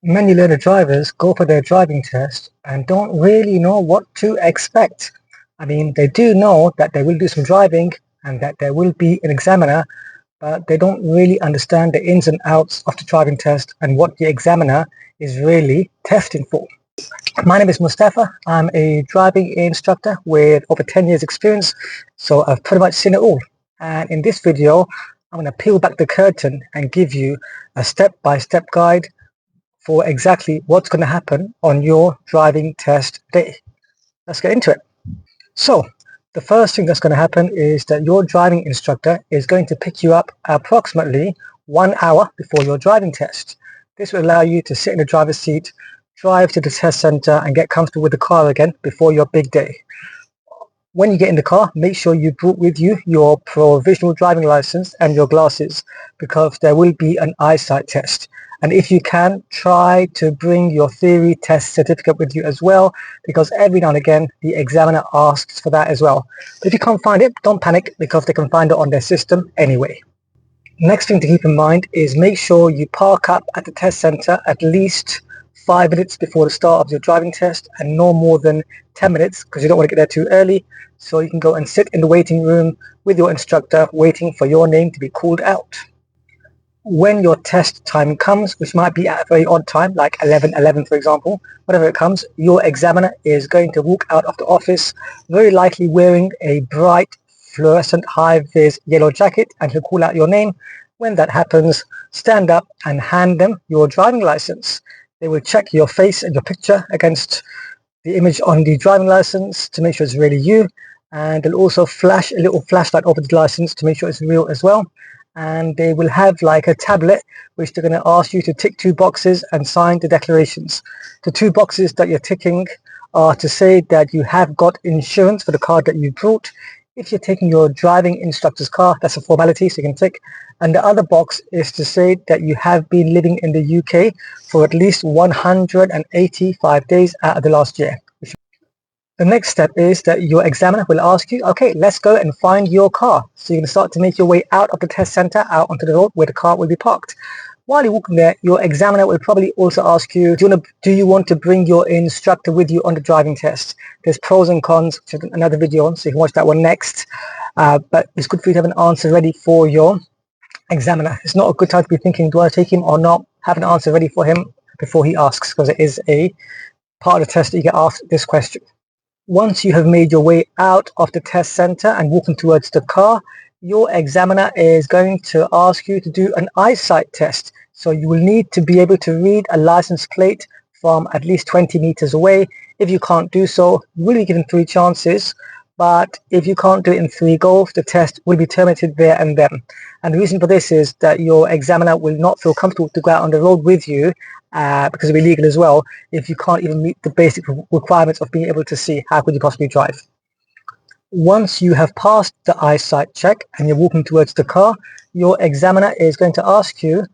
Many learner drivers go for their driving test and don't really know what to expect. I mean, they do know that they will do some driving and that there will be an examiner, but they don't really understand the ins and outs of the driving test and what the examiner is really testing for. My name is Mustafa. I'm a driving instructor with over 10 years experience, so I've pretty much seen it all. And in this video, I'm going to peel back the curtain and give you a step-by-step guide for exactly what's going to happen on your driving test day. Let's get into it. So the first thing that's going to happen is that your driving instructor is going to pick you up approximately 1 hour before your driving test. This will allow you to sit in the driver's seat, drive to the test center and get comfortable with the car again before your big day. When you get in the car, make sure you brought with you your provisional driving license and your glasses, because there will be an eyesight test. And if you can, try to bring your theory test certificate with you as well, because every now and again the examiner asks for that as well. But if you can't find it, don't panic, because they can find it on their system anyway. Next thing to keep in mind is make sure you park up at the test center at least 5 minutes before the start of your driving test and no more than 10 minutes, because you don't want to get there too early, so you can go and sit in the waiting room with your instructor waiting for your name to be called out. When your test time comes, which might be at a very odd time, like 11:11 for example, whatever it comes, your examiner is going to walk out of the office, very likely wearing a bright fluorescent high-vis yellow jacket, and he'll call out your name. When that happens, stand up and hand them your driving license. They will check your face and your picture against the image on the driving license to make sure it's really you, and they'll also flash a little flashlight over the license to make sure it's real as well. And they will have like a tablet which they're going to ask you to tick 2 boxes and sign the declarations. The 2 boxes that you're ticking are to say that you have got insurance for the car that you brought. If you're taking your driving instructor's car, that's a formality, so you can tick. And the other box is to say that you have been living in the UK for at least 185 days out of the last year. The next step is that your examiner will ask you, okay, let's go and find your car. So you're going to start to make your way out of the test center, out onto the road where the car will be parked. While you're walking there, your examiner will probably also ask you, do you want to bring your instructor with you on the driving test? There's pros and cons, which is another video on, so you can watch that one next. But it's good for you to have an answer ready for your examiner. It's not a good time to be thinking, do I take him or not? Have an answer ready for him before he asks, because it is a part of the test that you get asked this question. Once you have made your way out of the test center and walking towards the car, your examiner is going to ask you to do an eyesight test. So you will need to be able to read a license plate from at least 20 meters away. If you can't do so, you will be given 3 chances. But if you can't do it in 3 goes, the test will be terminated there and then. And the reason for this is that your examiner will not feel comfortable to go out on the road with you, because it'll be illegal as well, if you can't even meet the basic requirements of being able to see. How could you possibly drive? Once you have passed the eyesight check and you're walking towards the car, your examiner is going to ask you,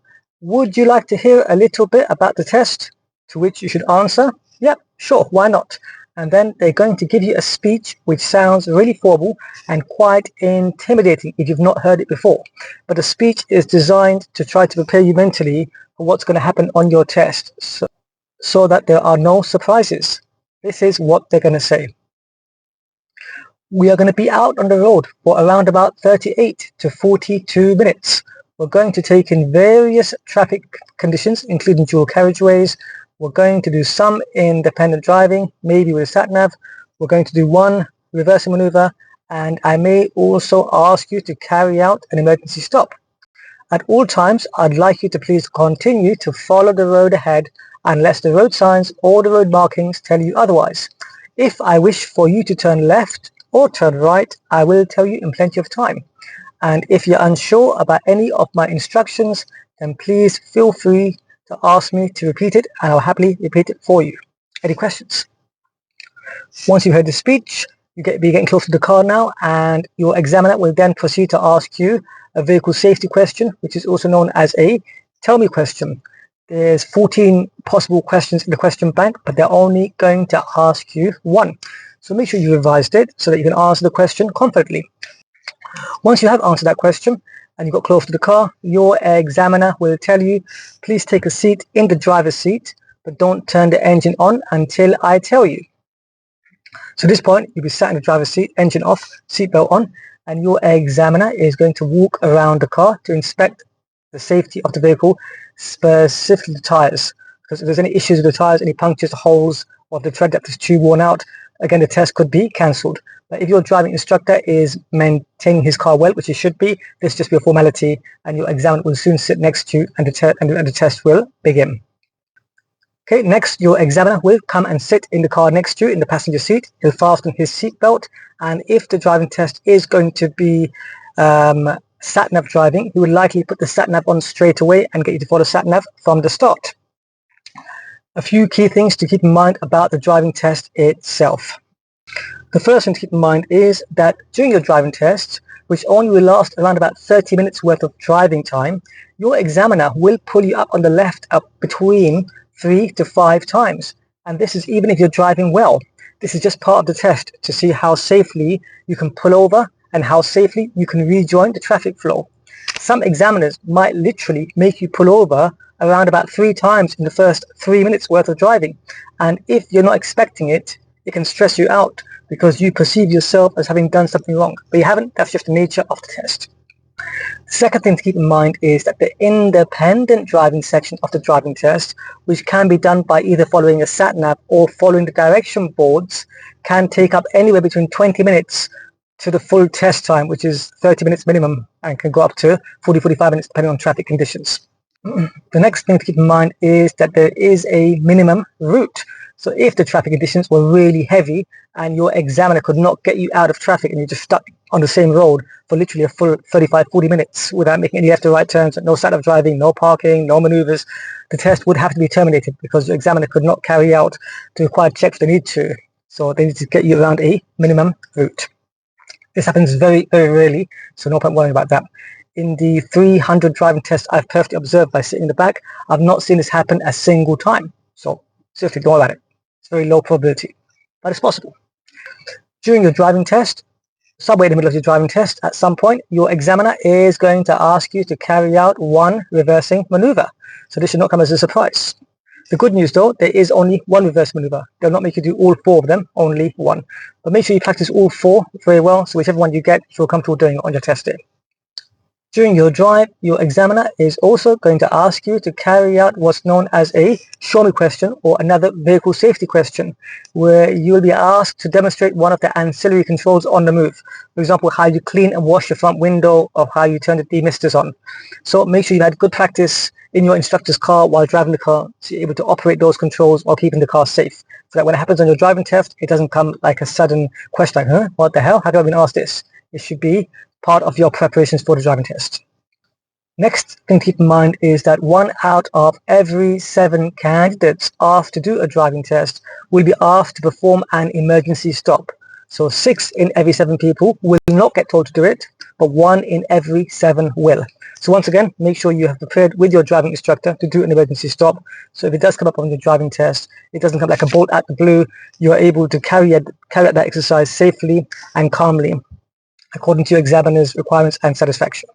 would you like to hear a little bit about the test? To which you should answer, yep, sure, why not? And then they're going to give you a speech which sounds really formal and quite intimidating if you've not heard it before. But the speech is designed to try to prepare you mentally for what's going to happen on your test, so that there are no surprises. This is what they're going to say. We are going to be out on the road for around about 38 to 42 minutes. We're going to take in various traffic conditions, including dual carriageways. We're going to do some independent driving, maybe with a sat-nav. We're going to do one reversing maneuver, and I may also ask you to carry out an emergency stop. At all times, I'd like you to please continue to follow the road ahead unless the road signs or the road markings tell you otherwise. If I wish for you to turn left or turn right, I will tell you in plenty of time. And if you're unsure about any of my instructions, then please feel free to ask me to repeat it, and I'll happily repeat it for you. Any questions? Once you've heard the speech, be getting close to the car now, and your examiner will then proceed to ask you a vehicle safety question, which is also known as a tell me question. There's 14 possible questions in the question bank, but they're only going to ask you 1. So make sure you revised it so that you can answer the question confidently. Once you have answered that question, and you got close to the car, your examiner will tell you, please take a seat in the driver's seat, but don't turn the engine on until I tell you. So at this point, you'll be sat in the driver's seat, engine off, seatbelt on, and your examiner is going to walk around the car to inspect the safety of the vehicle, specifically the tires. Because if there's any issues with the tires, any punctures, holes, or if the tread depth is too worn out, again, the test could be cancelled. But if your driving instructor is maintaining his car well, which he should be, this just be a formality, and your examiner will soon sit next to you, and the test will begin. Okay, next your examiner will come and sit in the car next to you in the passenger seat. He'll fasten his seatbelt, and if the driving test is going to be sat-nav driving, he will likely put the sat-nav on straight away and get you to follow sat-nav from the start. A few key things to keep in mind about the driving test itself. The first thing to keep in mind is that during your driving test, which only will last around about 30 minutes worth of driving time, your examiner will pull you up on the left up between 3 to 5 times. And this is even if you're driving well. This is just part of the test to see how safely you can pull over and how safely you can rejoin the traffic flow. Some examiners might literally make you pull over around about 3 times in the first 3 minutes worth of driving. And if you're not expecting it, it can stress you out because you perceive yourself as having done something wrong. But you haven't. That's just the nature of the test. The second thing to keep in mind is that the independent driving section of the driving test, which can be done by either following a sat-nav or following the direction boards, can take up anywhere between 20 minutes to the full test time, which is 30 minutes minimum, and can go up to 40-45 minutes depending on traffic conditions. The next thing to keep in mind is that there is a minimum route. So if the traffic conditions were really heavy and your examiner could not get you out of traffic and you're just stuck on the same road for literally a full 35-40 minutes without making any left or right turns, no sat-nav driving, no parking, no manoeuvres, the test would have to be terminated because your examiner could not carry out the required checks they need to. So they need to get you around a minimum route. This happens very, very rarely, so no point worrying about that. In the 300 driving tests I've perfectly observed by sitting in the back, I've not seen this happen a single time. So seriously, don't worry about it. It's very low probability, but it's possible. During your driving test, somewhere in the middle of your driving test, at some point, your examiner is going to ask you to carry out one reversing maneuver. So this should not come as a surprise. The good news though, there is only one reverse maneuver. They'll not make you do all 4 of them, only one. But make sure you practice all 4 very well, so whichever one you get, you feel comfortable doing it on your test day. During your drive, your examiner is also going to ask you to carry out what's known as a show me question or another vehicle safety question, where you will be asked to demonstrate one of the ancillary controls on the move. For example, how you clean and wash your front window or how you turn the demisters on. So make sure you've had good practice in your instructor's car while driving the car, so you're able to operate those controls while keeping the car safe. So that when it happens on your driving test, it doesn't come like a sudden question like, what the hell? How have I been asked this? It should be part of your preparations for the driving test. Next thing to keep in mind is that 1 out of every 7 candidates asked to do a driving test will be asked to perform an emergency stop. So 6 in every 7 people will not get told to do it, but 1 in every 7 will. So once again, make sure you have prepared with your driving instructor to do an emergency stop. So if it does come up on your driving test, it doesn't come like a bolt out the blue. You are able to carry out that exercise safely and calmly, according to your examiner's requirements and satisfaction.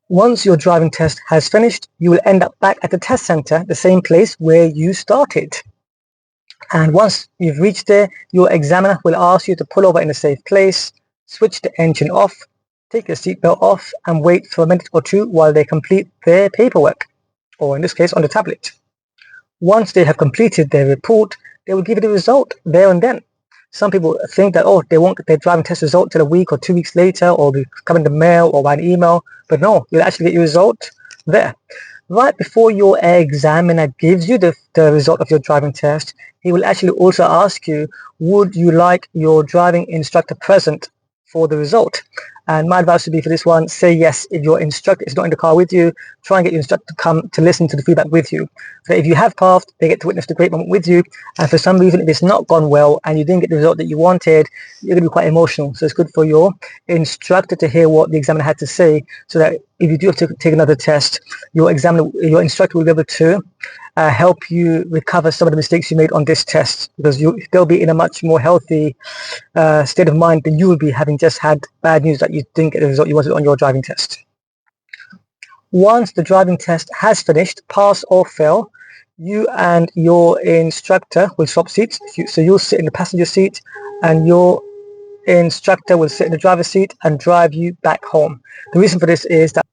Once your driving test has finished, you will end up back at the test center, the same place where you started. And once you've reached there, your examiner will ask you to pull over in a safe place, switch the engine off, take your seatbelt off, and wait for a minute or 2 while they complete their paperwork, or in this case, on the tablet. Once they have completed their report, they will give you the result there and then. Some people think that, they won't get their driving test result till a week or 2 weeks later, or will come in the mail or by an email. But no, you'll actually get your result there. Right before your examiner gives you the result of your driving test, he will actually also ask you, would you like your driving instructor present for the result? And my advice would be for this one, say yes if your instructor is not in the car with you. Try and get your instructor to come to listen to the feedback with you. So if you have passed, they get to witness the great moment with you. And for some reason, if it's not gone well and you didn't get the result that you wanted, you're going to be quite emotional. So it's good for your instructor to hear what the examiner had to say, so that if you do have to take another test, your instructor will be able to help you recover some of the mistakes you made on this test, because they'll be in a much more healthy state of mind than you will be, having just had bad news that you didn't get the result you wanted on your driving test. once the driving test has finished, pass or fail, you and your instructor will swap seats. So you'll sit in the passenger seat and your instructor will sit in the driver's seat and drive you back home. The reason for this is that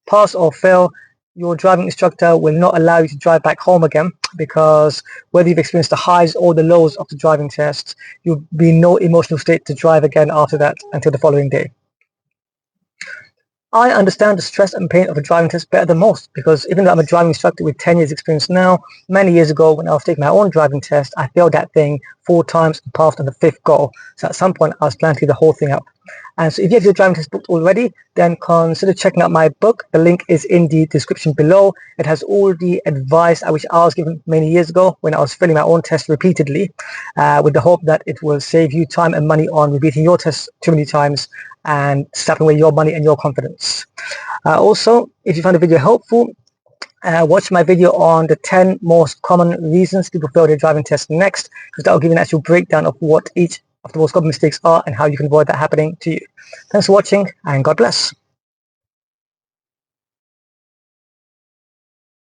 pass or fail, your driving instructor will not allow you to drive back home again, because whether you've experienced the highs or the lows of the driving test, you'll be in no emotional state to drive again after that until the following day. I understand the stress and pain of a driving test better than most, because even though I'm a driving instructor with 10 years experience now, many years ago when I was taking my own driving test, I failed that thing 4 times and passed on the 5th go. So at some point I was planning to do the whole thing up. And so if you have your driving test booked already, then consider checking out my book. The link is in the description below. It has all the advice I wish I was given many years ago when I was filling my own test repeatedly, with the hope that it will save you time and money on repeating your test too many times and slapping away your money and your confidence. Also, if you found the video helpful, watch my video on the 10 most common reasons people fail their driving test next, because that will give you an actual breakdown of what each of the most common mistakes are and how you can avoid that happening to you. Thanks for watching, and God bless.